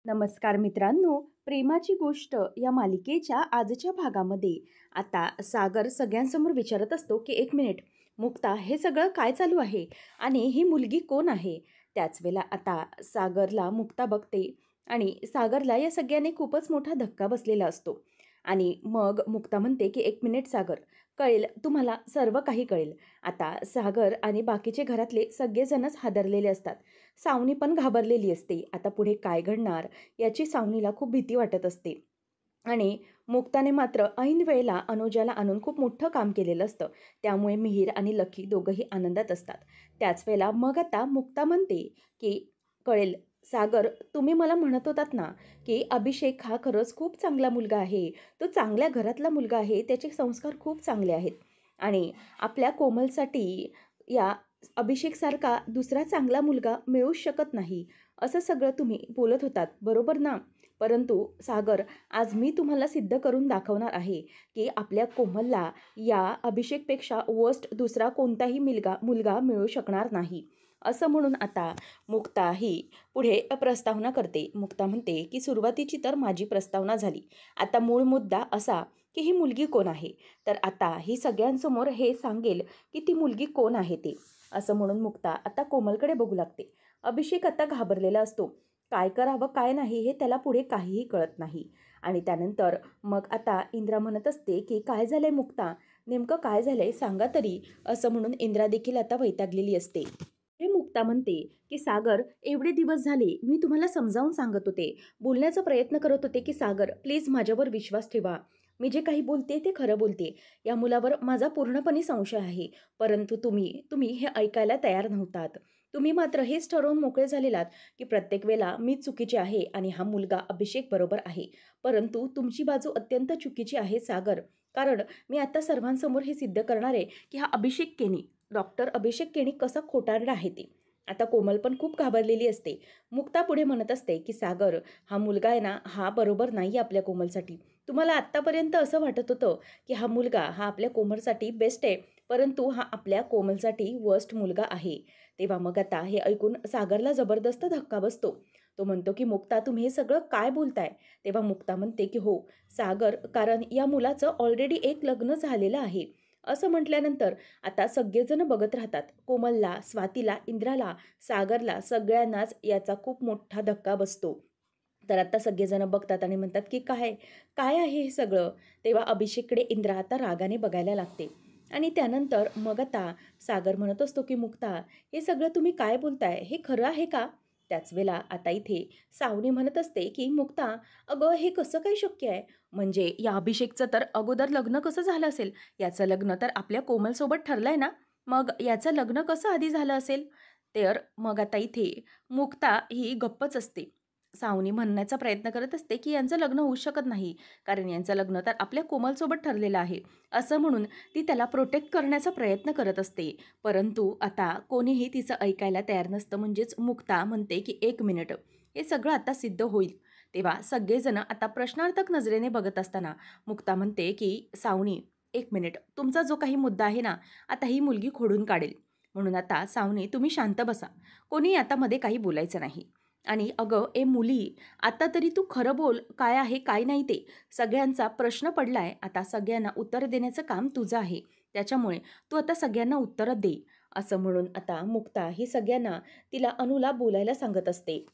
नमस्कार मित्रांनो, प्रेमाची गोष्ट या मालिकेच्या आजच्या भागामध्ये आता सागर सगळ्यांसमोर विचारत असतो की एक मिनिट, मुक्ता, हे सगळं काय चालू आहे आणि ही मुलगी कोण आहे? त्याच वेळेला आता सागरला मुक्ता बघते आणि सागरला या सगळ्याने खूपच मोठा धक्का बसलेला असतो. आणि मग मुक्ता म्हणते की एक मिनिट सागर, कळेल तुम्हाला, सर्व काही कळेल. आता सागर आणि बाकीचे घरातले सगळेजणच हादरलेले असतात. सावनी पण घाबरलेली असते. आता पुढे काय घडणार याची सावनीला खूप भीती वाटत असते. आणि मुक्ताने मात्र ऐन वेळेला अनुजाला आणून खूप मोठं काम केलेलं असतं. त्यामुळे मिहीर आणि लकी दोघंही आनंदात असतात. त्याच वेळेला मग आता मुक्ता म्हणते की कळेल सागर, तुम्ही मला म्हणत होतात ना की अभिषेक हा खरंच खूप चांगला मुलगा आहे, तो चांगल्या घरातला मुलगा आहे, त्याचे संस्कार खूप चांगले आहेत आणि आपल्या कोमलसाठी या अभिषेकसारखा दुसरा चांगला मुलगा मिळूच शकत नाही, असं सगळं तुम्ही बोलत होतात, बरोबर ना? परंतु सागर, आज मी तुम्हाला सिद्ध करून दाखवणार आहे की आपल्या कोमलला या अभिषेकपेक्षा वर्स्ट दुसरा कोणताही मुलगा मुलगा मिळू शकणार नाही. असं म्हणून आता मुक्ता ही पुढे प्रस्तावना करते. मुक्ता म्हणते की सुरुवातीची तर माझी प्रस्तावना झाली. आता मूळ मुद्दा असा की ही मुलगी कोण आहे? तर आता ही सगळ्यांसमोर हे सांगेल की ती मुलगी कोण आहे ते. असं म्हणून मुक्ता आता कोमलकडे बघू लागते. अभिषेक आता घाबरलेला असतो. काय करावं काय नाही हे त्याला पुढे काहीही कळत नाही. आणि त्यानंतर मग आता इंद्रा म्हणत असते की काय झालंय मुक्ता, नेमकं काय झालंय सांगा तरी, असं म्हणून इंद्रा देखील आता वैतागलेली असते. हे मुक्ता म्हणते की सागर, एवढे दिवस झाले मी तुम्हाला समजावून सांगत होते, बोलण्याचा प्रयत्न करत होते की सागर प्लीज माझ्यावर विश्वास ठेवा, मी जे काही बोलते ते खरं बोलते, या मुलावर माझा पूर्णपणे संशय आहे. परंतु तुम्ही तुम्ही हे ऐकायला तयार नव्हतात. तुम्ही मात्र हेच ठरवून मोकळे झालेलात की प्रत्येक वेळेला मी चुकीचे आहे आणि हा मुलगा अभिषेक बरोबर आहे. परंतु तुमची बाजू अत्यंत चुकीची आहे सागर. कारण मी आता सर्वांसमोर हे सिद्ध करणार आहे की हा अभिषेक केनी, डॉक्टर अभिषेक केनी कसा खोटारडा आहे ते. आता कोमल पण खूप घाबरलेली असते. मुक्ता पुढे म्हणत असते की सागर, हा मुलगा आहे ना, हा बरोबर नाही आपल्या कोमलसाठी. तुम्हाला आत्तापर्यंत असं वाटत होतं की हा मुलगा हा आपल्या कोमलसाठी बेस्ट आहे, परंतु हा आपल्या कोमलसाठी वर्स्ट मुलगा आहे. तेव्हा मग आता हे ऐकून सागरला जबरदस्त धक्का बसतो. तो म्हणतो की मुक्ता, तुम्ही हे सगळं काय बोलताय? तेव्हा मुक्ता म्हणते की हो सागर, कारण या मुलाचं ऑलरेडी एक लग्न झालेलं आहे. असं म्हटल्यानंतर आता सगळेजण बघत राहतात. कोमलला, स्वातीला, इंद्राला, सागरला, सगळ्यांनाच याचा खूप मोठा धक्का बसतो. तर आता सगळेजण बघतात आणि म्हणतात की काय काय आहे हे सगळं? तेव्हा अभिषेककडे इंद्रा आता रागाने बघायला लागते. आणि त्यानंतर मग आता सागर म्हणत असतो की मुक्ता, हे सगळं तुम्ही काय बोलताय, हे खरं आहे का? त्याच वेळेला आता इथे सावनी म्हणत असते की मुक्ता, अगं हे कसं काय शक्य आहे? म्हणजे या अभिषेकचं तर अगोदर लग्न कसं झालं असेल? याचं लग्न तर आपल्या कोमलसोबत ठरलंय ना, मग याचं लग्न कसं आधी झालं असेल? तर मग आता इथे मुक्ता ही गप्पच असते. सावनी म्हणण्याचा प्रयत्न करत असते की यांचं लग्न होऊ शकत नाही, कारण यांचं लग्न तर आपल्या कोमलसोबत ठरलेलं आहे. असं म्हणून ती त्याला प्रोटेक्ट करण्याचा प्रयत्न करत असते. परंतु आता कोणीही तिचं ऐकायला तयार नसतं. म्हणजेच मुक्ता म्हणते की एक मिनिट, हे सगळं आता सिद्ध होईल. तेव्हा सगळेजण आता प्रश्नार्थक नजरेने बघत असताना मुक्ता म्हणते की सावनी, एक मिनिट, तुमचा जो काही मुद्दा आहे ना, आता ही मुलगी खोडून काढेल. म्हणून आता सावनी, तुम्ही शांत बसा, कोणी आता मध्ये काही बोलायचं नाही. आणि अगं ए मुली, आता तरी तू खरं बोल, काय आहे काय नाही ते. सगळ्यांचा प्रश्न पडलाय, आता सगळ्यांना उत्तर देण्याचं काम तुझं आहे. त्याच्यामुळे तू आता सगळ्यांना उत्तरं दे. असं म्हणून आता मुक्ता ही सगळ्यांना, तिला अनुला बोलायला सांगत असते.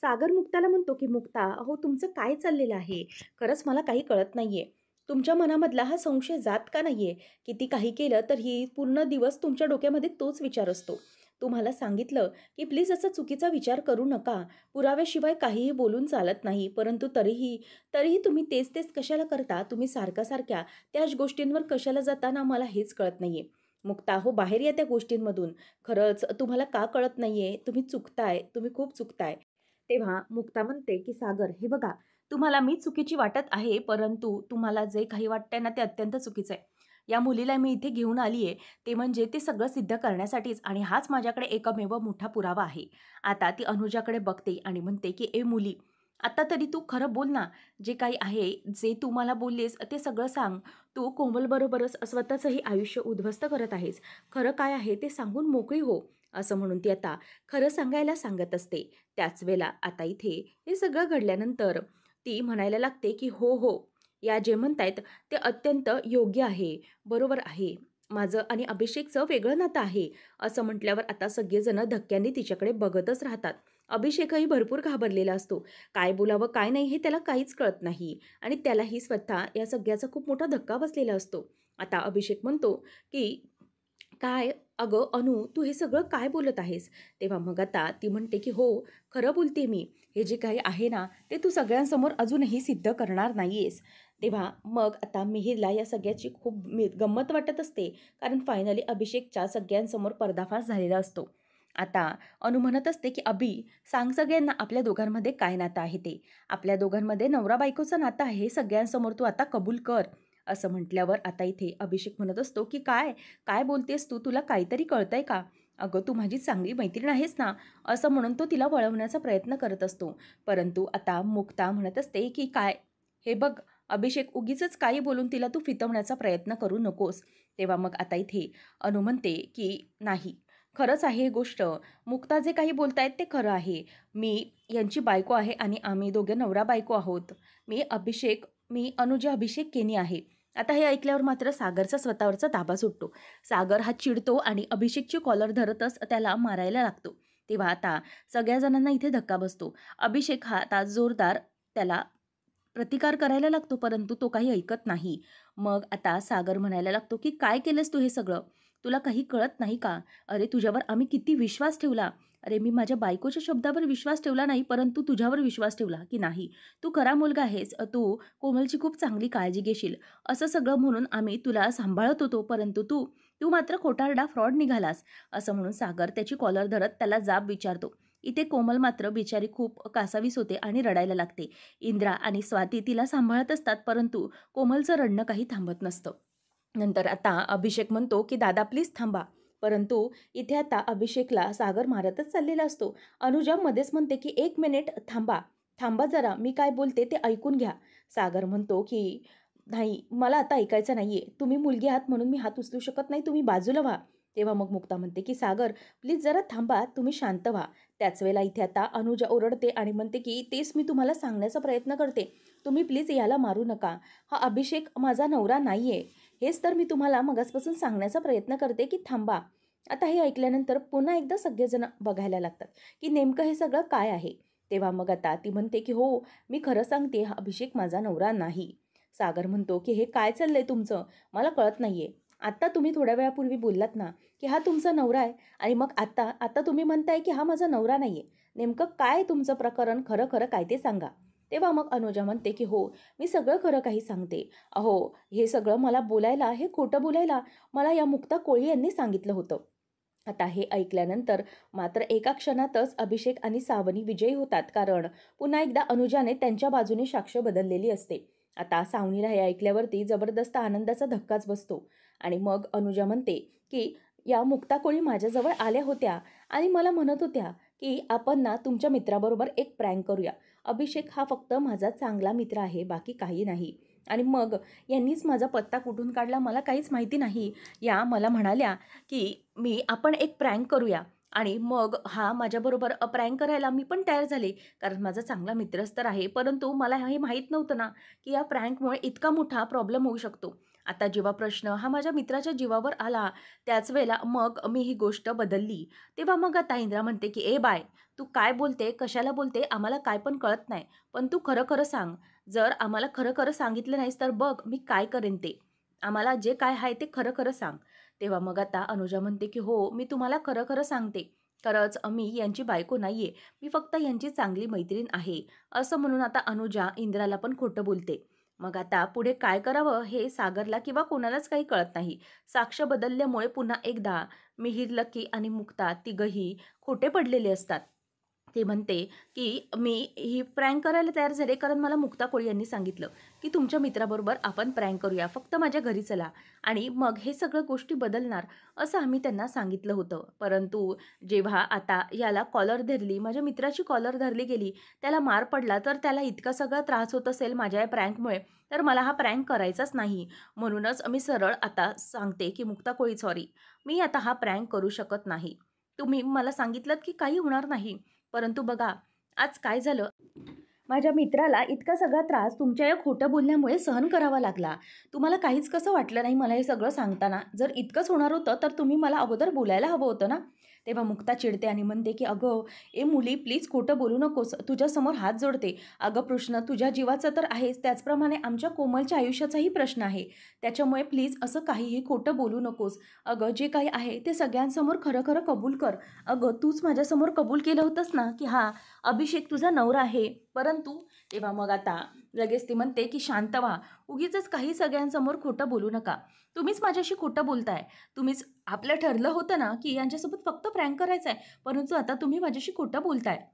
सागर मुक्ताला म्हणतो की मुक्ता, अहो तुमचं काय चाललेलं आहे? खरंच मला काही कळत नाहीये. तुमच्या मनामधला हा संशय जात का नाहीये? किती काही केलं तरीही पूर्ण दिवस तुमच्या डोक्यामध्ये तोच विचार असतो. तुम्हाला सांगितलं की प्लीज असा चुकीचा विचार करू नका. पुराव्याशिवाय काहीही बोलून चालत नाही. परंतु तरीही तरीही तुम्ही तेच तेच कशाला करता? तुम्ही सारख्या त्याच गोष्टींवर कशाला जाता ना, मला हेच कळत नाहीये. मुक्ता, हो बाहेर या त्या गोष्टींमधून. खरंच तुम्हाला का कळत नाहीये? तुम्ही चुकताय, तुम्ही खूप चुकताय. तेव्हा मुक्ता म्हणते की सागर, हे बघा, तुम्हाला मी चुकीची वाटत आहे, परंतु तुम्हाला जे काही वाटतंय ना ते अत्यंत चुकीचं आहे. या मुलीला मी इथे घेऊन आली आहे, ते म्हणजे ते सगळं सिद्ध करण्यासाठीच, आणि हाच माझ्याकडे एकमेव मोठा पुरावा आहे. आता ती अनुजाकडे बघते आणि म्हणते की ए मुली, आता तरी तू खरं बोल ना. जे काही आहे, जे तू मला बोललीस ते सगळं सांग. तू कोमलबरोबरच स्वतःचंही आयुष्य उद्ध्वस्त करत आहेस. खरं काय आहे ते सांगून मोकळी हो. असं म्हणून ती आता खरं सांगायला सांगत असते. त्याच वेळेला आता इथे हे सगळं घडल्यानंतर ती म्हणायला लागते, की "हो, हो. या जे म्हणतायत ते अत्यंत योग्य आहे, बरोबर आहे. माझं आणि अभिषेकचं वेगळं नातं आहे." असं म्हटल्यावर आता सगळेजण धक्क्याने तिच्याकडे बघतच राहतात. अभिषेकही भरपूर घाबरलेला असतो. काय बोलावं, काय नाही हे त्याला काहीच कळत नाही आणि त्यालाही स्वतः या सगळ्याचा खूप मोठा धक्का बसलेला असतो. आता अभिषेक म्हणतो, की "काय अगं अनु, तू हे सगळं काय बोलत आहेस?" तेव्हा मग आता ती म्हणते, की "हो, खरं बोलते मी. हे जे काही आहे ना, ते तू सगळ्यांसमोर अजूनही सिद्ध करणार नाहीयेस." तेव्हा मग आता मिहीरला या सगळ्याची खूप गंमत वाटत असते. कारण फायनली अभिषेकच्या सगळ्यांसमोर पर्दाफाश झालेला असतो. आता अनु म्हणत असते, की "अभि, सांग सगळ्यांना आपल्या दोघांमध्ये काय नातं आहे ते. आपल्या दोघांमध्ये नवरा-बायकोचं नातं आहे हे सगळ्यांसमोर तू आता कबूल कर." असं म्हटल्यावर आता इथे अभिषेक म्हणत असतो, की "काय? काय बोलतेस तू? तुला काहीतरी कळतंय का? अगं, तू माझी चांगली मैत्रीण आहेस ना." असं म्हणून तो तिला वळवण्याचा प्रयत्न करत असतो. परंतु आता मुक्ता म्हणत असते, की "काय? हे बघ अभिषेक, उगीचच काही बोलून तिला तू फितवण्याचा प्रयत्न करू नकोस." तेव्हा मग आता इथे अनु म्हणते, की "नाही, खरंच आहे ही गोष्ट. मुक्ता जे काही बोलतायत ते खरं आहे. मी यांची बायको आहे आणि आम्ही दोघे नवरा-बायको आहोत. मी अनुजा अभिषेक केनी आहे." आता हे ऐकल्यावर मात्र सागरचा स्वतःवरचा ताबा सुटतो. सागर हा चिडतो आणि अभिषेकची कॉलर धरतच त्याला मारायला लागतो. तेव्हा आता सगळ्या जणांना इथे धक्का बसतो. अभिषेक हा आता जोरदार त्याला प्रतिकार करायला लागतो, परंतु तो काही ऐकत नाही. मग आता सागर म्हणायला लागतो, की "काय केलंस तू हे सगळं? तुला काही कळत नाही का? अरे, तुझ्यावर आम्ही किती विश्वास ठेवला. अरे, मी माझ्या बायकोच्या शब्दावर विश्वास ठेवला नाही, परंतु तुझ्यावर विश्वास ठेवला, की नाही, तू खरा मुलगा आहेस. तू कोमलची खूप चांगली काळजी घेशील. असं सगळं म्हणून आम्ही तुला सांभाळत होतो, परंतु तू तू मात्र खोटारडा फ्रॉड निघालास." असं म्हणून सागर त्याची कॉलर धरत त्याला जाब विचारतो. इथे कोमल मात्र बिचारी खूप कासावीस होते आणि रडायला लागते. इंद्रा आणि स्वाती तिला सांभाळत असतात, परंतु कोमलचं रडणं काही थांबत नसतं. नंतर आता अभिषेक म्हणतो, की "दादा प्लीज थांबा." परंतु इथे आता अभिषेकला सागर मारतच चाललेला असतो. अनुजा मध्येच म्हणते, की "1 मिनिट थांबा. थांबा जरा. मी काय बोलते ते ऐकून घ्या." सागर म्हणतो, की "नाही, मला आता ऐकायचं नाहीये. तुम्ही मुलगी आहात म्हणून मी हात उचलू शकत नाही. तुम्ही बाजूला व्हा." तेव्हा मग मुक्ता म्हणते, की "सागर प्लीज जरा थांबा. तुम्ही शांत व्हा." त्याच वेळेला इथे आता अनुजा ओरडते आणि म्हणते, की "तेच मी तुम्हाला सांगण्याचा प्रयत्न करते. तुम्ही प्लीज याला मारू नका. हा अभिषेक माझा नवरा नाहीये. हेच तर मी तुम्हाला मगासपासून सांगण्याचा प्रयत्न करते, की थांबा." आता हे ऐकल्यानंतर पुन्हा एकदा सगळेजण बघायला लागतात, की नेमकं हे सगळं काय आहे. तेव्हा मग आता ती म्हणते, की "हो, मी खरं सांगते, हा अभिषेक माझा नवरा नाही." सागर म्हणतो, की "हे काय चाललंय तुमचं? मला कळत नाहीये. आत्ता तुम्ही थोड्या वेळापूर्वी बोललात ना, की हा तुमचा नवरा आहे आणि मग आता आता तुम्ही म्हणताय, की हा माझा नवरा नाहीये. नेमकं काय तुमचं प्रकरण? खरं-खरं काय ते सांगा." तेव्हा मग अनुजा म्हणते, की "हो, मी सगळं खरं काही सांगते. अहो, हे सगळं मला बोलायला, हे खोटं बोलायला मला या मुक्ता कोळी यांनी सांगितलं होतं." आता हे ऐकल्यानंतर मात्र एका क्षणातच अभिषेक आणि सावनी विजयी होतात. कारण पुन्हा एकदा अनुजाने त्यांच्या बाजूने साक्ष बदललेली असते. आता सावनीला हे ऐकल्यावरती जबरदस्त आनंदाचा धक्काच बसतो आणि मग अनुजा म्हणते, की "या मुक्ता कोळी माझ्याजवळ आल्या होत्या आणि मला म्हणत होत्या, की आपण ना तुमच्या मित्राबरोबर एक प्रँक करूया. अभिषेक हा फक्त माझा चांगला मित्र आहे, बाकी काही नाही. आणि मग यांनीच माझा पत्ता कुठून काढला मला काहीच माहिती नाही. या मला म्हणाल्या, की आपण एक प्रँक करूया आणि मग हा माझ्याबरोबर प्रँक करायला मी पण तयार झाले. कारण माझा चांगला मित्रच तर आहे. परंतु मला हे माहीत नव्हतं ना, की या प्रँकमुळे इतका मोठा प्रॉब्लेम होऊ शकतो. आता जेव्हा प्रश्न हा माझ्या मित्राच्या जीवावर आला, त्याच वेळेला मग मी ही गोष्ट बदलली. तेव्हा मग आता इंद्रा म्हणते, की "ए बाय, तू काय बोलते, कशाला बोलते आम्हाला काय पण कळत नाही. पण तू खरं-खरं सांग. जर आम्हाला खरं-खरं सांगितलं नाहीस तर बघ मी काय करेन ते. आम्हाला जे काय आहे ते खरं-खरं सांग." तेव्हा मग आता अनुजा म्हणते, की "हो, मी तुम्हाला खरं-खरं सांगते. खरंच मी यांची बायको नाहीये. मी फक्त यांची चांगली मैत्रीण आहे." असं म्हणून आता अनुजा इंद्राला पण खोटं बोलते. मग आता पुढे काय करावं हे सागरला किंवा कोणालाच काही कळत नाही. साक्ष बदलल्यामुळे पुन्हा एकदा मिहीर, लकी आणि मुक्ता तिघंही खोटे पडलेले असतात. ती म्हणते, की "मी ही प्रँक करायला तयार झाले कारण मला मुक्ता कोळी यांनी सांगितलं, की तुमच्या मित्राबरोबर आपण प्रँक करूया. फक्त माझ्या घरी चला आणि मग हे सगळं गोष्टी बदलणार." असं आम्ही त्यांना सांगितलं होतं. परंतु जेव्हा आता याला कॉलर धरली, माझ्या मित्राची कॉलर धरली गेली, त्याला मार पडला, तर त्याला इतका सगळा त्रास होत असेल माझ्या या प्रँकमुळे, तर मला हा प्रँक करायचाच नाही. म्हणूनच मी सरळ आता सांगते, की मुक्ता कोळी सॉरी, मी आता हा प्रँक करू शकत नाही. तुम्ही मला सांगितलंत की काही होणार नाही. परंतु बघा, आज काय झालं, माझ्या मित्राला इतका सगळा त्रास तुमच्या या खोटं बोलण्यामुळे सहन करावा लागला. तुम्हाला काहीच कसं वाटलं नाही मला हे सगळं सांगताना? जर इतकंच होणार होतं, तर तुम्ही मला अगोदर बोलायला हवं होतं ना? तेव्हा मुक्ता चिडते आणि म्हणते, की "अगं, ए मुली प्लीज खोटं बोलू नकोस. तुझ्यासमोर हात जोडते. अगं प्रश्न तुझ्या जीवाचा तर आहेच, त्याचप्रमाणे आमच्या कोमलच्या आयुष्याचाही प्रश्न आहे. त्याच्यामुळे प्लीज असं काहीही खोटं बोलू नकोस. अगं, जे काही आहे ते सगळ्यांसमोर खरं-खरं कबूल कर. अगं, तूच माझ्यासमोर कबूल केलं होतंस ना, की हां, अभिषेक तुझा नवरा आहे. परंतु तेव्हा मग आता लगेच ती म्हणते, की "शांत व्हा. उगीचच काही सगळ्यांसमोर खोटं बोलू नका. तुम्हीच माझ्याशी खोटं बोलताय. तुम्हीच आपलं ठरलं होतं ना, की यांच्यासोबत फक्त प्रँक करायचा आहे. परंतु आता तुम्ही माझ्याशी खोटं बोलताय."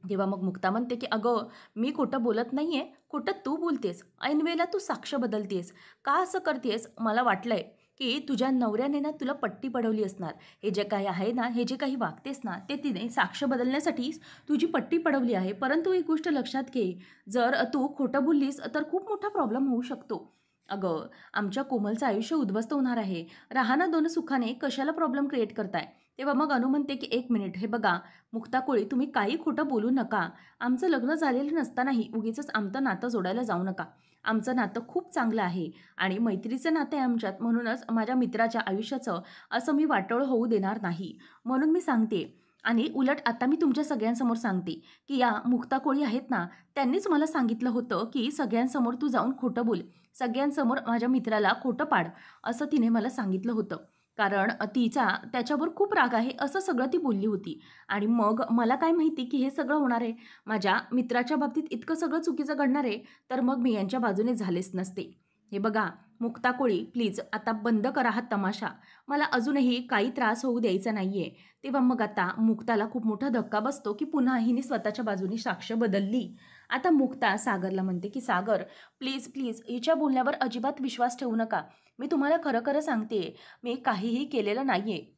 तेव्हा मग मुक्ता म्हणते, की "अगं, मी खोटं बोलत नाहीये. खोटं तू बोलतेस. ऐनवेळेला तू साक्ष बदलतेस. का असं करतेस? मला वाटलंय, की तुझ्या नवऱ्याने ना तुला पट्टी पडवली असणार. हे जे काही आहे ना, हे जे काही वागतेस ना, ते तिने साक्ष बदलण्यासाठी तुझी पट्टी पडवली आहे. परंतु एक गोष्ट लक्षात घे, जर तू खोटं बोललीस तर खूप मोठा प्रॉब्लेम होऊ शकतो. अगं, आमच्या कोमलचं आयुष्य उद्ध्वस्त होणार आहे. राहा ना दोन सुखाने, कशाला प्रॉब्लेम क्रिएट करताय?" तेव्हा मग अनु म्हणते, की "1 मिनिट, हे बघा मुक्ता कोळी, तुम्ही काही खोटं बोलू नका. आमचं लग्न झालेलं नसतानाही उगीचच आमचं नातं जोडायला जाऊ नका. आमचं नातं खूप चांगलं आहे आणि मैत्रीचं नातं आहे आमच्यात. म्हणूनच माझ्या मित्राच्या आयुष्याचं असं मी वाटोळं होऊ देणार नाही. म्हणून मी सांगते आणि उलट आता मी तुमच्या सगळ्यांसमोर सांगते, की या मुक्ता कोळी आहेत ना, त्यांनीच मला सांगितलं होतं, की सगळ्यांसमोर तू जाऊन खोटं बोल. सगळ्यांसमोर माझ्या मित्राला खोटं पाड, असं तिने मला सांगितलं होतं. कारण तिचा त्याच्यावर खूप राग आहे, असं सगळं ती बोलली होती. आणि मग मला काय माहिती, की हे सगळं होणार आहे. माझ्या मित्राच्या बाबतीत इतकं सगळं चुकीचं घडणार आहे, तर मग मी यांच्या बाजूने झालेच नसते. हे बघा, मुक्ता कोळी प्लीज आता बंद करा हा तमाशा. मला अजूनही काही त्रास होऊ द्यायचा नाहीये. तेव्हा मग आता मुक्ताला खूप मोठा धक्का बसतो, की पुन्हा हिने स्वतःच्या बाजूने साक्ष बदलली. आता मुक्ता सागरला म्हणते, की "सागर, प्लीज, प्लीज हिच्या बोलण्यावर अजिबात विश्वास ठेवू नका. मी तुम्हाला खरं-खरं सांगते, मी काहीही केलेलं नाहीये.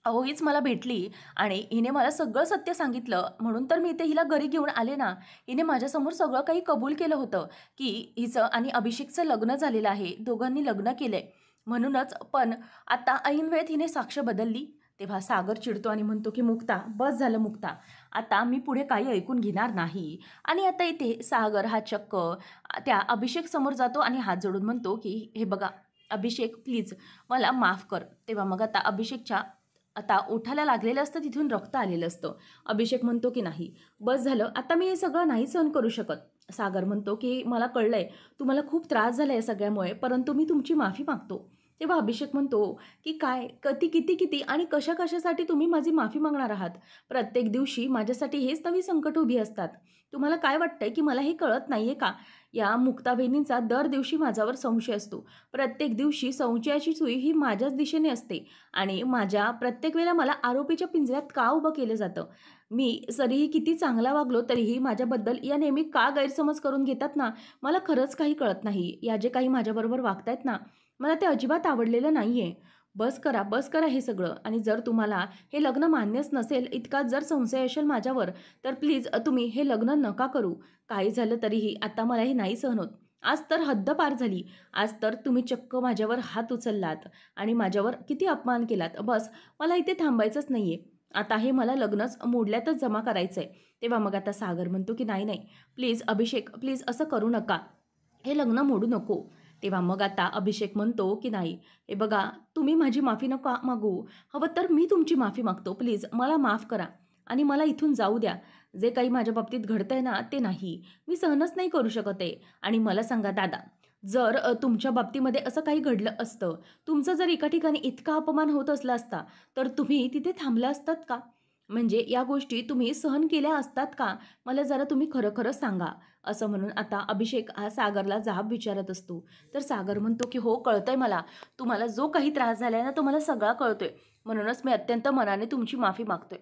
अहो, हीच मला भेटली आणि हिने मला सगळं सत्य सांगितलं. म्हणून तर मी इथे हिला घरी घेऊन आले ना. हिने माझ्यासमोर सगळं काही कबूल केलं होतं, की हिचं आणि अभिषेकचं लग्न झालेलं आहे. दोघांनी लग्न केलंय. म्हणूनच पण आता ऐन वेळेत हिने साक्ष बदलली." तेव्हा सागर चिडतो आणि म्हणतो, की "मुक्ता, बस झालं मुक्ता. आता मी पुढे काही ऐकून घेणार नाही." आणि आता इथे सागर हा चक्क त्या अभिषेक समोर जातो आणि हात जोडून म्हणतो, की "हे बघा, अभिषेक प्लीज मला माफ कर." तेव्हा मग आता अभिषेकच्या आता ओठाला लागलेलं असतं, तिथून रक्त आलेलं असतं. अभिषेक म्हणतो, की "नाही, बस झालं. आता मी हे सगळं नाही सहन करू शकत." सागर म्हणतो, की "मला कळलंय, तुम्हाला खूप त्रास झाला या सगळ्यामुळे, परंतु मी तुमची माफी मागतो." तेव्हा अभिषेक म्हणतो, की "काय? किती आणि कशा-कशासाठी तुम्ही माझी माफी मागणार आहात? प्रत्येक दिवशी माझ्यासाठी हेच नवी संकट उभी असतात. तुम्हाला काय वाटतंय, की मला हे कळत नाहीये का? या मुक्ता वहिनींचा दर दिवशी माझ्यावर संशय असतो. प्रत्येक दिवशी संशयाची सुई ही माझ्याच दिशेने असते आणि माझ्या प्रत्येक वेळेला मला आरोपीच्या पिंजऱ्यात का उभं केलं जातं? मी जरीही किती चांगला वागलो तरीही माझ्याबद्दल या नेहमी का गैरसमज करून घेतात ना, मला खरंच काही कळत नाही. या जे काही माझ्याबरोबर वागतायत ना, मला ते अजिबात आवडलेलं नाहीये. बस करा हे सगळं आणि जर तुम्हाला हे लग्न मान्यच नसेल, इतका जर संशय असेल माझ्यावर, तर प्लीज तुम्ही हे लग्न नका करू. काही झालं तरीही आता मला हे नाही सहन होत. आज तर हद्द पार झाली. आज तर तुम्ही चक्क माझ्यावर हात उचललात आणि माझ्यावर किती अपमान केलात. बस मला इथे थांबायचंच नाहीये. आता हे मला लग्नच मोडल्यातच जमा करायचंय." तेव्हा मग आता सागर म्हणतो, की "नाही, नाही. प्लीज अभिषेक, प्लीज असं करू नका. हे लग्न मोडू नको." तेव्हा मग आता अभिषेक म्हणतो, की "नाही, हे बघा तुम्ही माझी माफी नका मागू. हवं तर मी तुमची माफी मागतो. प्लीज मला माफ करा आणि मला इथून जाऊ द्या. जे काही माझ्या बाबतीत घडतंय ना, ते नाही. मी सहनच नाही करू शकत आहे. आणि मला सांगा दादा, जर तुमच्या बाबतीमध्ये असं काही घडलं असतं, तुमचा जर एका ठिकाणी इतका अपमान होत असला असता, तर तुम्ही तिथे थांबला असतात का? म्हणजे या गोष्टी तुम्ही सहन केल्या असतात का? मला जरा तुम्ही खरं-खरं सांगा." असं म्हणून आता अभिषेक हा सागरला जाब विचारत असतो. तर सागर म्हणतो, की "हो, कळतंय मला. तुम्हाला जो काही त्रास झालाय ना, तो मला सगळा कळतोय. म्हणूनच मी अत्यंत मनाने तुमची माफी मागतोय."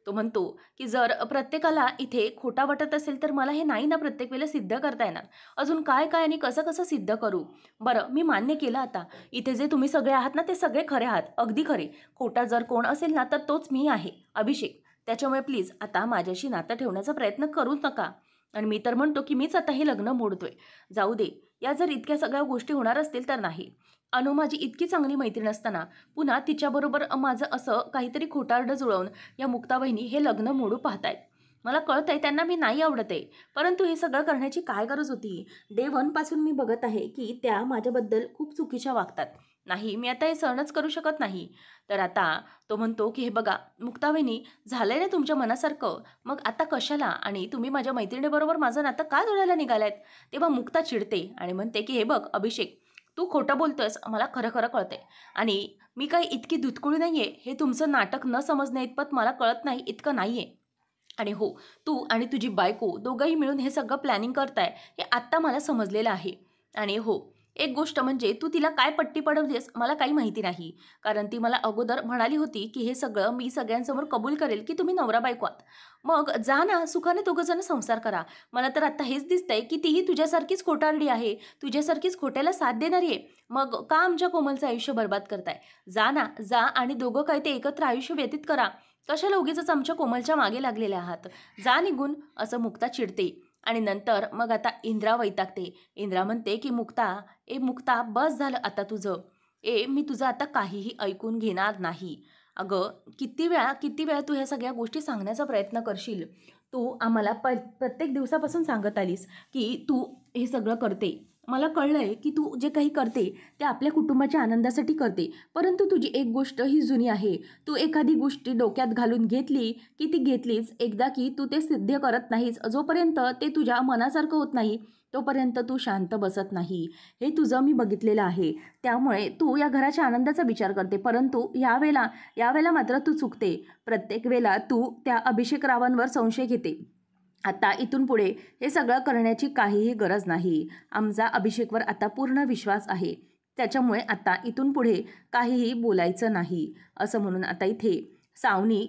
तो म्हणतो, की "जर प्रत्येकाला इथे खोटा वाटत असेल, तर मला हे नाही ना प्रत्येक वेळेला सिद्ध करता येणार. अजून काय-काय आणि कसं-कसं सिद्ध करू? बरं, मी मान्य केलं आता. इथे जे तुम्ही सगळे आहात ना, ते सगळे खरे आहात. अगदी खरे. खोटा जर कोण असेल ना, तर तोच मी आहे, अभिषेक. त्याच्यामुळे प्लीज आता माझ्याशी नातं ठेवण्याचा प्रयत्न करूच नका." आणि मी तर म्हणतो की मीच आता हे लग्न मोडतोय. जाऊ दे, या जर इतक्या सगळ्या गोष्टी होणार असतील तर नाही. अनु माझी इतकी चांगली मैत्रीण असताना पुन्हा तिच्याबरोबर माझं असं काहीतरी खोटारडं जुळवून या मुक्ता वहिनी हे लग्न मोडू पाहतायत. मला कळतंय त्यांना मी नाही आवडत आहे. परंतु हे सगळं करण्याची काय गरज होती? डे 1 पासून मी बघत आहे की त्या माझ्याबद्दल खूप चुकीच्या वागतात. नाही, मी आता हे सहनच करू शकत नाही. तर आता तो म्हणतो की "हे बघा मुक्ता वहिनी, झालंय ना तुमच्या मनासारखं, मग आता कशाला आणि तुम्ही माझ्या मैत्रिणीबरोबर माझं नातं का जोडायला निघालायत?" तेव्हा मुक्ता चिडते आणि म्हणते की "हे बघ अभिषेक, तू खोटं बोलतोयस, मला खरं-खरं कळतंय आणि मी काही इतकी धुतकुळी नाहीये, हे तुमचं नाटक न समजण्याइतपत मला कळत नाही इतकं नाहीये. आणि हो, तू आणि तुझी बायको दोघंही मिळून हे सगळं प्लॅनिंग करताय, हे आत्ता मला समजलेलं आहे. आणि हो, एक गोष्ट म्हणजे तू तिला काय पट्टी पडवलीस मला काही माहिती नाही. कारण ती मला अगोदर म्हणाली होती, की हे सगळं मी सगळ्यांसमोर कबूल करेल, की तुम्ही नवरा-बायको आहात. मग जा ना, सुखाने दोघं संसार करा. मला तर आत्ता हेच दिसतंय, की तीही तुझ्यासारखीच खोटारडी आहे, तुझ्यासारखीच खोट्याला साथ देणारी आहे. मग का आमच्या कोमलचं आयुष्य बरबाद करताय? जा ना, जा आणि दोघं काय ते एकत्र आयुष्य व्यतीत करा. कशाला उगीचच आमच्या कोमलच्या मागे लागलेले आहात? जा निघून, असं मुक्ता चिडते. आणि नंतर मग आता इंद्रा वैतागते. इंद्रा म्हणते, की मुक्ता बस झालं आता तुझं. मी तुझं आता काहीही ऐकून घेणार नाही. अगं, किती वेळा तू ह्या सगळ्या गोष्टी सांगण्याचा प्रयत्न करशील? तू आम्हाला प्रत्येक दिवसापासून सांगत आलीस, की तू हे सगळं करते. मला कळलंय, की तू जे काही करते ते आपल्या कुटुंबाच्या आनंदासाठी करते. परंतु तुझी एक गोष्ट ही जुनी आहे. तू एखादी गोष्ट डोक्यात घालून घेतली, की ती घेतलीच. एकदा की तू ते सिद्ध करत नाहीस. जोपर्यंत ते तुझ्या मनासारखं होत नाही, तोपर्यंत तू शांत बसत नाही. हे तुझं मी बघितलेलं आहे. त्यामुळे तू या घराच्या आनंदाचा विचार करते. परंतु यावेळेला मात्र तू चुकते. प्रत्येक वेळेला तू त्या अभिषेक रावांवर संशय घेते. आता इथून पुढे हे सगळं करण्याची काहीही गरज नाही. आमचा अभिषेकवर आता पूर्ण विश्वास आहे. त्याच्यामुळे आता इथून पुढे काहीही बोलायचं नाही. असं म्हणून आता इथे सावनी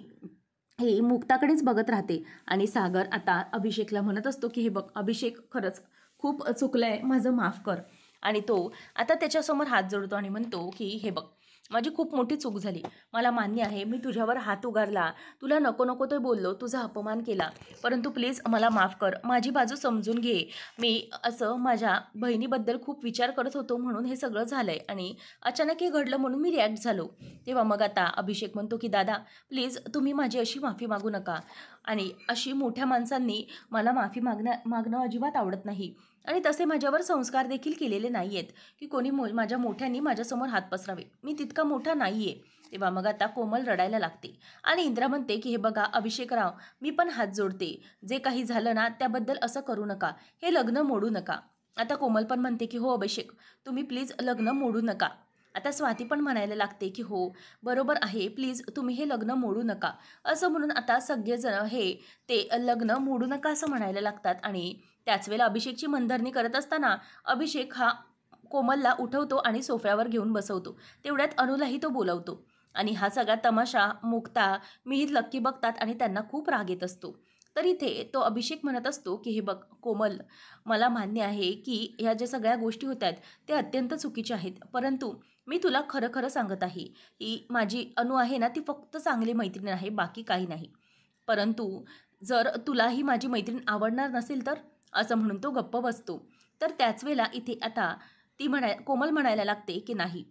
ही मुक्ताकडेच बघत राहते आणि सागर आता अभिषेकला म्हणत असतो, की "हे बघ अभिषेक, खरंच खूप चुकलंय, माझं माफ कर." आणि तो आता त्याच्यासमोर हात जोडतो आणि म्हणतो, की "हे बघ, माझी खूप मोठी चूक झाली. मला मान्य आहे, मी तुझ्यावर हात उगारला, तुला नको नको ते बोललो, तुझा अपमान केला. परंतु प्लीज मला माफ कर. माझी बाजू समजून घे. मी असं माझ्या बहिणीबद्दल खूप विचार करत होतो म्हणून हे सगळं झालंय आणि अचानक हे घडलं म्हणून मी रिॲक्ट झालो." तेव्हा मग आता अभिषेक म्हणतो, की "दादा प्लीज तुम्ही माझी अशी माफी मागू नका आणि अशी मोठ्या माणसांनी मला माफी मागणं अजिबात आवडत नाही. आणि तसे माझ्यावर संस्कार देखील केलेले नाही आहेत, की कोणी माझ्या मोठ्यांनी माझ्यासमोर हात पसरावे. मी तितका मोठा नाही आहे." तेव्हा मग आता कोमल रडायला लागते आणि इंद्रा म्हणते, की "हे बघा अभिषेकराव, मी पण हात जोडते. जे काही झालं ना त्याबद्दल असं करू नका. हे लग्न मोडू नका." आता कोमल पण म्हणते, की "हो अभिषेक, तुम्ही प्लीज लग्न मोडू नका." आता स्वाती पण म्हणायला लागते, की "हो बरोबर आहे, प्लीज तुम्ही हे लग्न मोडू नका." असं म्हणून आता सगळेजण ते लग्न मोडू नका असं म्हणायला लागतात आणि त्याच वेळेला अभिषेकची मनधरणी करत असताना अभिषेक हा कोमलला उठवतो आणि सोफ्यावर घेऊन बसवतो. तेवढ्यात अनुलाही तो बोलावतो आणि हा सगळा तमाशा मुक्ता, मिहिर, लक्की बघतात आणि त्यांना खूप राग येत असतो. तर इथे तो अभिषेक म्हणत असतो, की "हे बघ कोमल, मला मान्य आहे, की ह्या ज्या सगळ्या गोष्टी होत आहेत त्या अत्यंत चुकीच्या आहेत. परंतु मी तुला खरं-खरं सांगत आहे, की माझी अनु आहे ना ती फक्त चांगली मैत्रीण आहे, बाकी काही नाही. परंतु जर तुलाही माझी मैत्रीण आवडणार नसेल तर?" असं म्हणून तो गप्प बसतो. तर त्याच वेळेला इथे आता कोमल म्हणायला लागते, की "नाही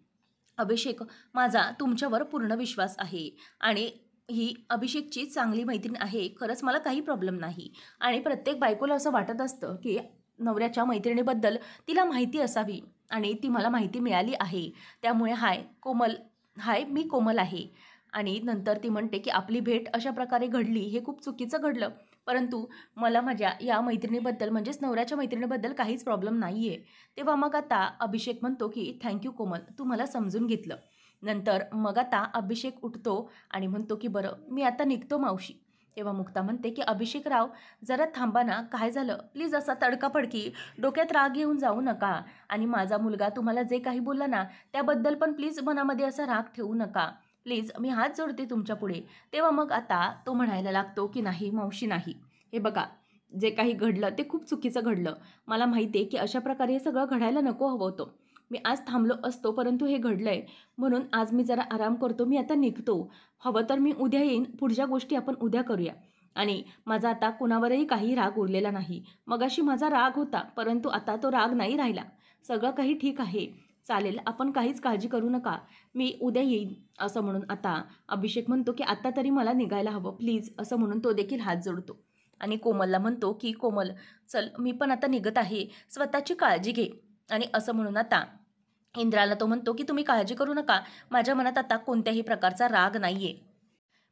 अभिषेक, माझा तुमच्यावर पूर्ण विश्वास आहे आणि ही अभिषेकची चांगली मैत्रीण आहे. खरंच मला काही प्रॉब्लेम नाही." आणि प्रत्येक बायकोला असं वाटत असतं, की नवऱ्याच्या मैत्रिणीबद्दल तिला माहिती असावी आणि ती मला माहिती मिळाली आहे. त्यामुळे हाय मी कोमल आहे. आणि नंतर ती म्हणते, की "आपली भेट अशा प्रकारे घडली हे खूप चुकीचं घडलं. परंतु मला माझ्या या मैत्रिणीबद्दल म्हणजेच नवऱ्याच्या मैत्रिणीबद्दल काहीच प्रॉब्लेम नाही आहे." तेव्हा मग आता अभिषेक म्हणतो, की "थँक कोमल, तू मला समजून घेतलं." नंतर मग आता अभिषेक उठतो आणि म्हणतो, की "बरं, मी आता निघतो मावशी." तेव्हा मुक्ता म्हणते, की "अभिषेकराव, जरा थांबा ना, काय झालं? प्लीज असा तडकाफडकी डोक्यात राग येऊन जाऊ नका आणि माझा मुलगा तुम्हाला जे काही बोलला ना, त्याबद्दल पण प्लीज मनामध्ये असा राग ठेवू नका. प्लीज मी हात जोडते तुमच्यापुढे." तेव्हा मग आता तो म्हणायला लागतो, की "नाही मावशी नाही. हे बघा, जे काही घडलं ते खूप चुकीचं घडलं. मला माहिती आहे, की अशा प्रकारे हे सगळं घडायला नको हवं होतं. मी आज थांबलो असतो, परंतु हे घडलंय म्हणून आज मी जरा आराम करतो. मी आता निघतो. हवं तर मी उद्या येईन. पुढच्या गोष्टी आपण उद्या करूया." आणि माझा आता कुणावरही काही राग उरलेला नाही. मगाशी माझा राग होता, परंतु आता तो राग नाही राहिला. सगळं काही ठीक आहे. चालेल, आपण काहीच काळजी करू नका. मी उद्या येईन असं म्हणून आता अभिषेक म्हणतो की आता तरी मला निघायला हवं प्लीज असं म्हणून तो देखील हात जोडतो. आणि कोमलला म्हणतो की कोमल चल मी पण आता निघत आहे, स्वतःची काळजी घे. आणि असं म्हणून आता इंद्राला तो म्हणतो की तुम्ही काळजी करू नका, माझ्या मनात आता कोणत्याही प्रकारचा राग नाहीये,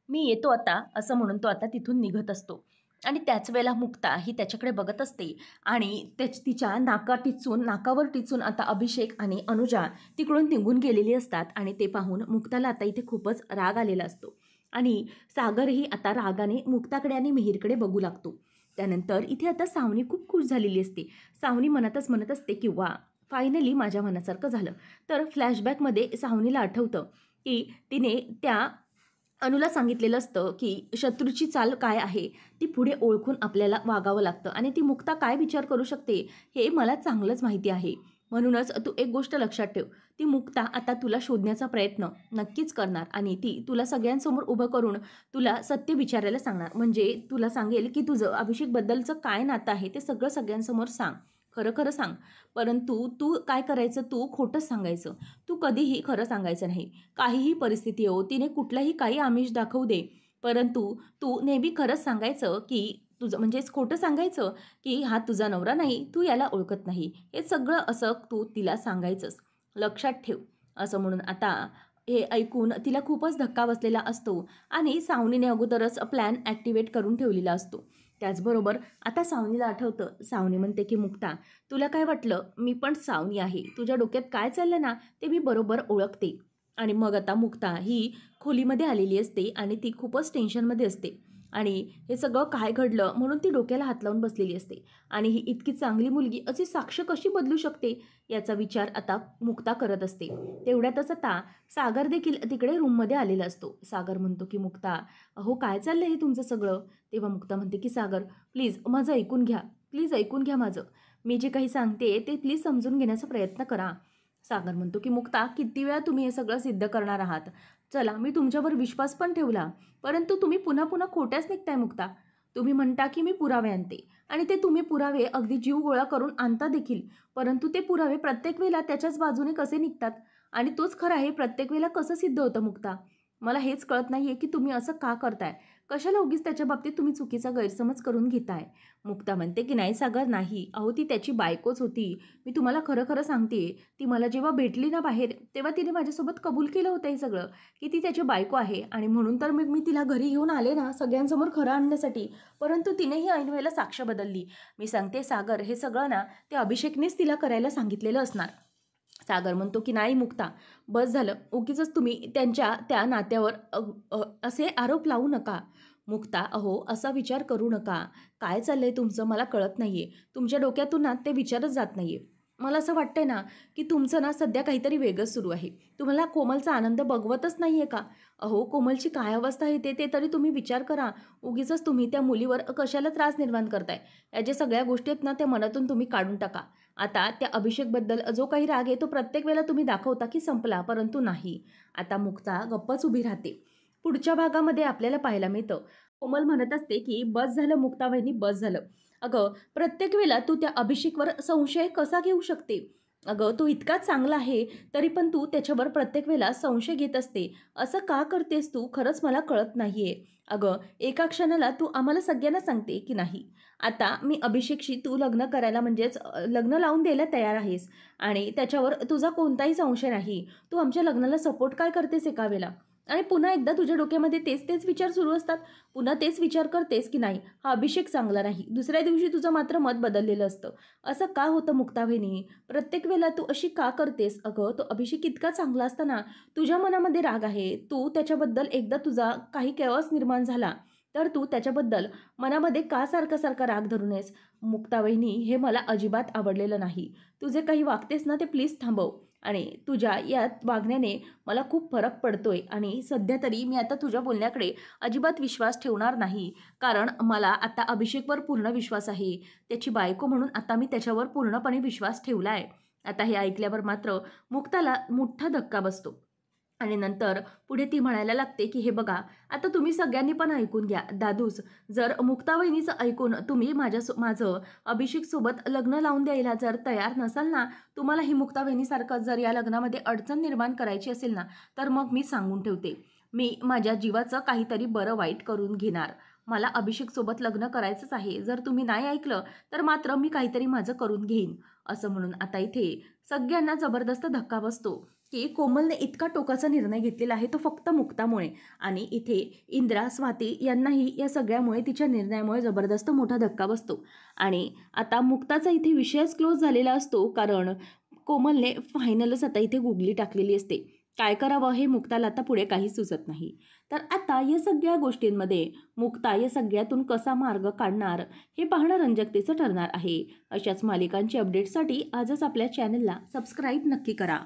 मी येतो आता असं म्हणून तो आता तिथून निघत असतो. आणि त्याच वेळेला मुक्ता ही त्याच्याकडे बघत असते आणि तिच्या नाकावर टिचून आता अभिषेक आणि अनुजा तिकडून निघून गेलेली असतात. आणि ते पाहून मुक्ताला आता इथे खूपच राग आलेला असतो. आणि सागरही आता रागाने मुक्ताकडे आणि मिहीरकडे बघू लागतो. त्यानंतर इथे आता सावनी खूप खुश झालेली असते. सावनी मनातच म्हणत असते की वा, फायनली माझ्या मनासारखं झालं. तर फ्लॅशबॅकमध्ये सावनीला आठवतं की तिने त्या अनुला सांगितलेलं असतं की शत्रूची चाल काय आहे ती पुढे ओळखून आपल्याला वागावं लागतं आणि ती मुक्ता काय विचार करू शकते हे मला चांगलंच माहिती आहे. म्हणूनच तू एक गोष्ट लक्षात ठेव, ती मुक्ता आता तुला शोधण्याचा प्रयत्न नक्कीच करणार आणि ती तुला सगळ्यांसमोर उभं करून तुला सत्य विचारायला सांगणार. म्हणजे तुला सांगेल की तुझं अभिषेकबद्दलचं काय नातं आहे ते सगळं सगळ्यांसमोर सांग, खरं खरं सांग. परंतु तू काय करायचं, तू खोटंच सांगायचं. तू कधीही खरं सांगायचं नाही. काहीही परिस्थिती येऊ, तिने कुठलाही काही आमिष दाखवू दे, परंतु तू नेहमी खरंच सांगायचं की तुझं म्हणजेच खोटं सांगायचं की हा तुझा नवरा नाही, तू याला ओळखत नाही, हे सगळं असं तू तिला सांगायचंस, लक्षात ठेव. असं म्हणून आता हे ऐकून तिला खूपच धक्का बसलेला असतो आणि सावनीने अगोदरच प्लॅन ॲक्टिवेट करून ठेवलेला असतो. त्याचबरोबर आता सावनीला आठवतं. सावनी म्हणते की मुक्ता, तुला काय वाटलं, मी पण सावनी आहे, तुझ्या डोक्यात काय चाललं ना ते मी बरोबर ओळखते. आणि मग आता मुक्ता ही खोलीमध्ये आलेली असते आणि ती खूपच टेन्शनमध्ये असते. आणि हे सगळं काय घडलं म्हणून ती डोक्याला हात लावून बसलेली असते. आणि ही इतकी चांगली मुलगी अशी साक्ष कशी बदलू शकते याचा विचार आता मुक्ता करत असते. तेवढ्यातच आता सागर देखील तिकडे रूममध्ये आलेला असतो. सागर म्हणतो की मुक्ता, अहो काय चाललं हे तुमचं सगळं. तेव्हा मुक्ता म्हणते की सागर प्लीज माझं ऐकून घ्या, प्लीज ऐकून घ्या माझं, मी जे काही सांगते ते प्लीज समजून घेण्याचा प्रयत्न करा. सागर म्हणतो की मुक्ता, किती वेळा तुम्ही हे सगळं सिद्ध करणार आहात. चला मी तुमच्यावर विश्वास पण ठेवला, परंतु तुम्ही पुन्हा पुन्हा खोट्याच निघताय मुक्ता. तुम्ही म्हणता की मी पुरावे आणते आणि ते तुम्ही पुरावे अगदी जीव गोळा करून आणता देखील, परंतु ते पुरावे प्रत्येक वेळेला त्याच्याच बाजूने कसे निघतात आणि तोच खरा आहे प्रत्येक वेळेला कसं सिद्ध होतं मुक्ता. मला हेच कळत नाहीये की तुम्ही असं का करताय, कशाला उगीच त्याच्या बाबतीत तुम्ही चुकीचा गैरसमज करून घेताय. मुक्ता म्हणते की नाही सागर नाही, अहो ती त्याची बायकोच होती. मी तुम्हाला खरं खरं सांगते, ती मला जेव्हा भेटली ना बाहेर तेव्हा तिने माझ्यासोबत कबूल केलं होतं हे सगळं की ती त्याची बायको आहे. आणि म्हणून तर मी तिला घरी घेऊन आले ना सगळ्यांसमोर खरं आणण्यासाठी, परंतु तिनेही ऐन वेळेला साक्ष बदलली. मी सांगते सागर, हे सगळं ना ते अभिषेकनेच तिला करायला सांगितलेलं असणार. सागर म्हणतो की नाही मुक्ता, बस झालं, उगीचच तुम्ही त्यांच्या त्या नात्यावर असे आरोप लावू नका. मुक्ता, अहो असा विचार करू नका, काय चाललंय तुमचं मला कळत नाहीये, तुमच्या डोक्यातून ना ते विचारच जात नाहीये. मला असं वाटतंय ना की तुमचं ना सध्या काहीतरी वेगळंच सुरू आहे, तुम्हाला कोमलचा आनंद बघवतच नाहीये का. अहो कोमलची काय अवस्था आहे ते तरी तुम्ही विचार करा. उगीचच तुम्ही त्या मुलीवर कशाला त्रास निर्माण करताय. या ज्या सगळ्या गोष्टी आहेत ना त्या मनातून तुम्ही काढून टाका. आता त्या अभिषेकबद्दल जो काही राग आहे तो प्रत्येक वेळेला तुम्ही दाखवता की संपला, परंतु नाही. आता मुक्ता गप्पच उभी राहते. पुढच्या भागामध्ये आपल्याला पाहायला मिळतं, कोमल म्हणत असते की बस झालं मुक्ता वहिनी, बस झालं. अगं प्रत्येक वेळेला तू त्या अभिषेकवर संशय कसा घेऊ शकते. अगं तो इतका चांगला आहे तरी पण तू त्याच्यावर प्रत्येक वेळेला संशय घेत असते. असं का करतेस तू, खरंच मला कळत नाहीये. अगं एका क्षणाला तू आम्हाला सगळ्यांना सांगते की नाही, आता मी अभिषेकशी तू लग्न करायला म्हणजेच लग्न लावून द्यायला तयार आहेस आणि त्याच्यावर तुझा कोणताही संशय नाही. तू आमच्या लग्नाला सपोर्ट काय करतेस एका वेळेला, आणि पुन्हा एकदा तुझ्या डोक्यामध्ये तेच तेच विचार सुरू असतात. पुन्हा तेच विचार करतेस की नाही हा अभिषेक चांगला नाही, दुसऱ्या दिवशी तुझं मात्र मत बदललेलं असतं. असं का होतं मुक्ताबहिनी, प्रत्येक वेळेला तू अशी का करतेस. अगं तो अभिषेक इतका चांगला असताना तुझ्या मनामध्ये राग आहे, तू त्याच्याबद्दल एकदा तुझा काही केवस निर्माण झाला तर तू त्याच्याबद्दल मनामध्ये का सारखा सारखा राग धरून आहेस. मुक्ताबहिनी हे मला अजिबात आवडलेलं नाही. तू जे काही वागतेस ना ते प्लीज थांबव. आणि तुझ्या या वागण्याने मला खूप फरक पडतोय आणि सध्या तरी मी आता तुझ्या बोलण्याकडे अजिबात विश्वास ठेवणार नाही, कारण मला आता अभिषेकवर पूर्ण विश्वास आहे. त्याची बायको म्हणून आता मी त्याच्यावर पूर्णपणे विश्वास ठेवला आहे. आता हे ऐकल्यावर मात्र मुक्ताला मोठा धक्का बसतो. आणि नंतर पुढे ती म्हणायला लागते, की "हे बघा, आता तुम्ही सगळ्यांनी पण ऐकून घ्या. दादूस, जर मुक्ता वहिनीचं ऐकून तुम्ही माझं अभिषेकसोबत लग्न लावून द्यायला जर तयार नसाल ना, तुम्हाला ही मुक्ता वहिनीसारखं जर या लग्नामध्ये अडचण निर्माण करायची असेल ना, तर मग मी सांगून ठेवते, मी माझ्या जीवाचं काहीतरी बरं वाईट करून घेणार. मला अभिषेकसोबत लग्न करायचंच आहे. जर तुम्ही नाही ऐकलं, तर मात्र मी काहीतरी माझं करून घेईन." असं म्हणून आता इथे सगळ्यांना जबरदस्त धक्का बसतो, की कोमलने इतका टोकाचा निर्णय घेतलेला आहे तो फक्त मुक्तामुळे. आणि इथे इंद्रा, स्वाती यांनाही या सगळ्यामुळे, तिच्या निर्णयामुळे जबरदस्त मोठा धक्का बसतो. आणि आता मुक्ताचा इथे विषयच क्लोज झालेला असतो, कारण कोमलने फायनलच आता इथे गुगली टाकलेली असते. काय करावं हे मुक्ताला आता पुढे काही सुचत नाही. तर आता या सगळ्या गोष्टींमध्ये मुक्ता या सगळ्यातून कसा मार्ग काढणार हे पाहणं रंजकतेचं ठरणार आहे. अशाच मालिकांची अपडेटसाठी आजच आपल्या चॅनलला सबस्क्राईब नक्की करा.